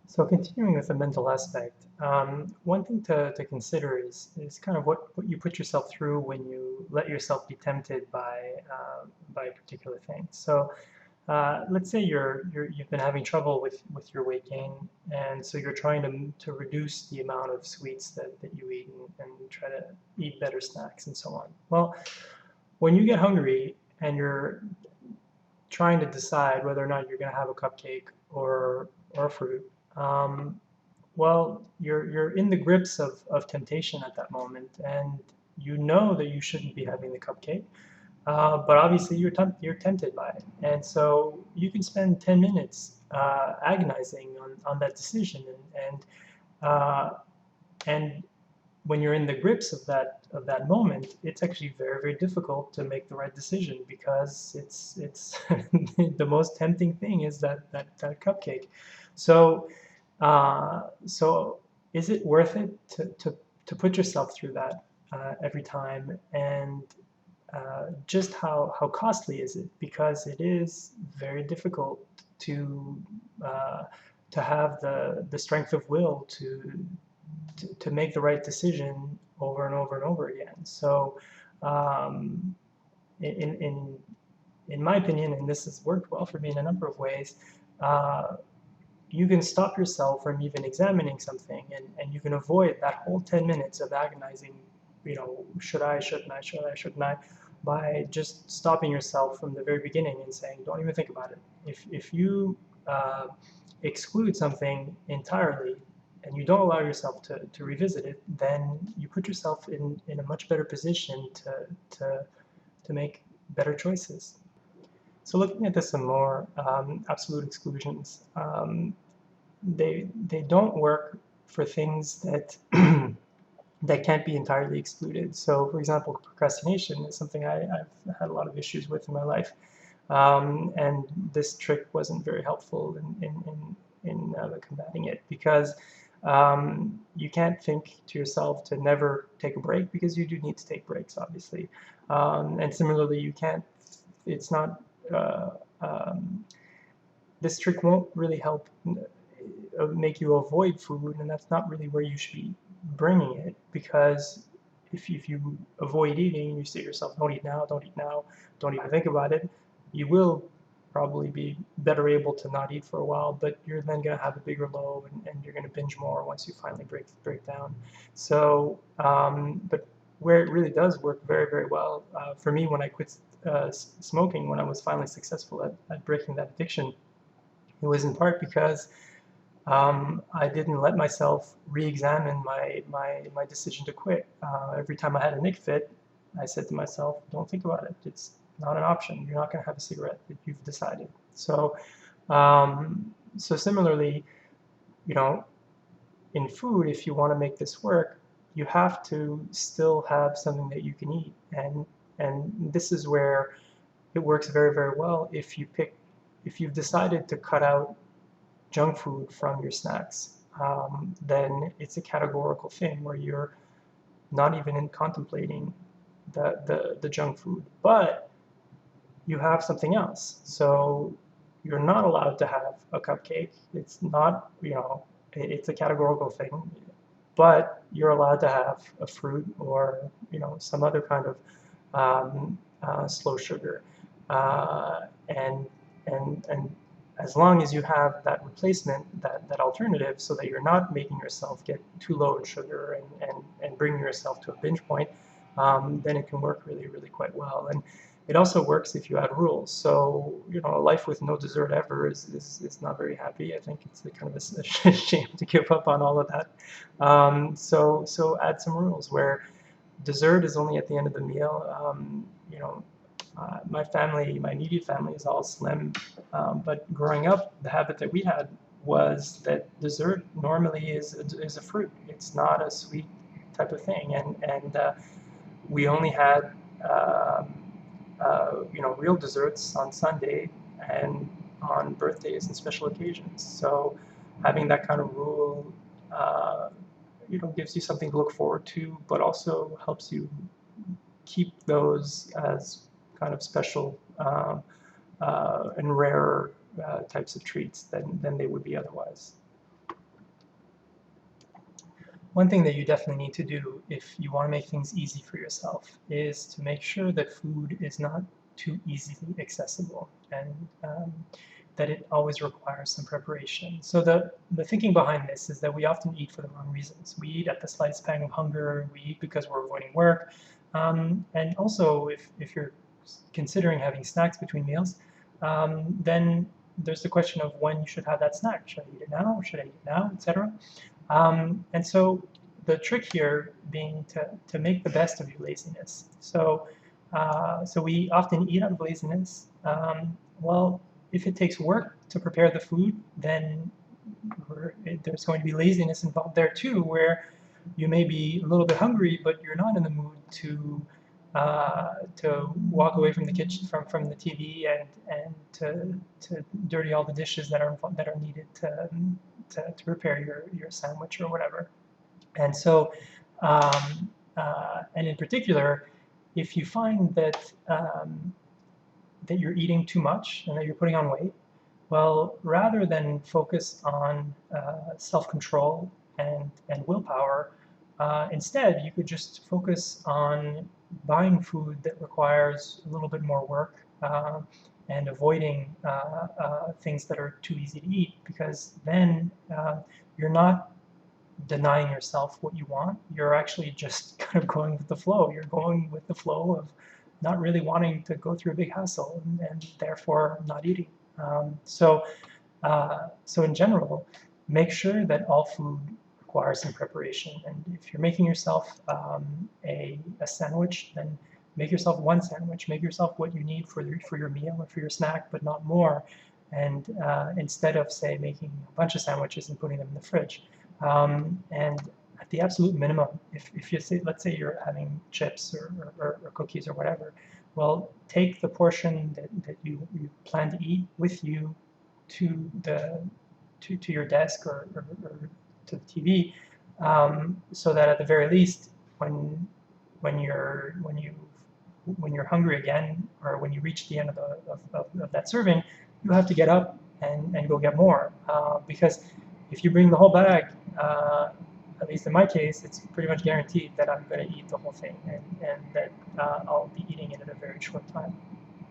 So continuing with the mental aspect, one thing to consider is kind of what you put yourself through when you let yourself be tempted by a particular thing. So let's say you've been having trouble with your weight gain, and so you're trying to reduce the amount of sweets that you eat and try to eat better snacks and so on. Well, when you get hungry and you're trying to decide whether or not you're going to have a cupcake or a fruit, well, you're in the grips of temptation at that moment, and you know that you shouldn't be having the cupcake, but obviously you're tempted by it, and so you can spend 10 minutes agonizing on that decision, uh, and when you're in the grips of that moment, it's actually very, very difficult to make the right decision because it's the most tempting thing is that cupcake. So so is it worth it to put yourself through that every time? And just how costly is it? Because it is very difficult to uh, to have the strength of will to make the right decision over and over and over again. So, um, in, in, in my opinion, and this has worked well for me in a number of ways, uh, you can stop yourself from even examining something, and you can avoid that whole 10 minutes of agonizing, should I, shouldn't I, should I, shouldn't I, by just stopping yourself from the very beginning and saying, don't even think about it. If you uh, exclude something entirely and you don't allow yourself to revisit it, then you put yourself in a much better position to make better choices. So looking at this some more, absolute exclusions, they don't work for things that that can't be entirely excluded. So, for example, procrastination is something I've had a lot of issues with in my life, and this trick wasn't very helpful in combating it because you can't think to yourself to never take a break because you do need to take breaks, obviously, and similarly, you can't. It's not. Uh, um, this trick won't really help make you avoid food, and that's not really where you should be bringing it because if you avoid eating, you say to yourself, don't eat now, don't even think about it, you will probably be better able to not eat for a while, but you're then going to have a bigger low and you're going to binge more once you finally break down. So, but where it really does work very, very well for me when I quit smoking, when I was finally successful at breaking that addiction, it was in part because I didn't let myself re-examine my decision to quit. Every time I had a nick fit, I said to myself, "Don't think about it. It's not an option. You're not going to have a cigarette. You've decided." So similarly, you know, in food, if you want to make this work, you have to still have something that you can eat, and this is where it works very, very well if you've decided to cut out junk food from your snacks, then it's a categorical thing where you're not even in contemplating the junk food, but you have something else. So you're not allowed to have a cupcake. It's not, it's a categorical thing, but you're allowed to have a fruit or, some other kind of slow sugar. And and as long as you have that replacement, that alternative, so that you're not making yourself get too low in sugar and bringing yourself to a binge point, then it can work really, really quite well. And it also works if you add rules. So, a life with no dessert ever is not very happy. I think it's a kind of a shame to give up on all of that. So add some rules where dessert is only at the end of the meal. My family, my immediate family is all slim, but growing up, the habit that we had was that dessert normally is a fruit. It's not a sweet type of thing, and we only had real desserts on Sunday and on birthdays and special occasions. So having that kind of rule, uh, gives you something to look forward to, but also helps you keep those as kind of special and rarer types of treats than they would be otherwise. one thing that you definitely need to do if you want to make things easy for yourself is to make sure that food is not too easily accessible, and that it always requires some preparation. So the thinking behind this is that we often eat for the wrong reasons. We eat at the slightest pang of hunger, we eat because we're avoiding work, and also if you're considering having snacks between meals, then there's the question of when you should have that snack. Should I eat it now? Should I eat it now? Etc. And so the trick here being to make the best of your laziness. So we often eat out of laziness. Well, if it takes work to prepare the food, then there's going to be laziness involved there too, where you may be a little bit hungry, but you're not in the mood to walk away from the kitchen, from the TV, and to dirty all the dishes that are needed to prepare your sandwich or whatever. And so, and in particular, if you find that you're eating too much and that you're putting on weight, well, rather than focus on self-control and willpower, instead you could just focus on buying food that requires a little bit more work, and avoiding things that are too easy to eat, because then you're not denying yourself what you want. You're actually just kind of going with the flow. You're going with the flow of not really wanting to go through a big hassle, and therefore not eating. So in general, make sure that all food requires some preparation. And if you're making yourself a sandwich, then make yourself one sandwich. Make yourself what you need for your meal or for your snack, but not more. And instead of, say, making a bunch of sandwiches and putting them in the fridge. And at the absolute minimum, if you say, let's say you're having chips or cookies or whatever, well, take the portion that you plan to eat with you to your desk or to the TV, so that at the very least, when you're hungry again, or when you reach the end of that serving, you have to get up and go get more, because if you bring the whole bag, at least in my case, it's pretty much guaranteed that I'm going to eat the whole thing, and that I'll be eating it in a very short time.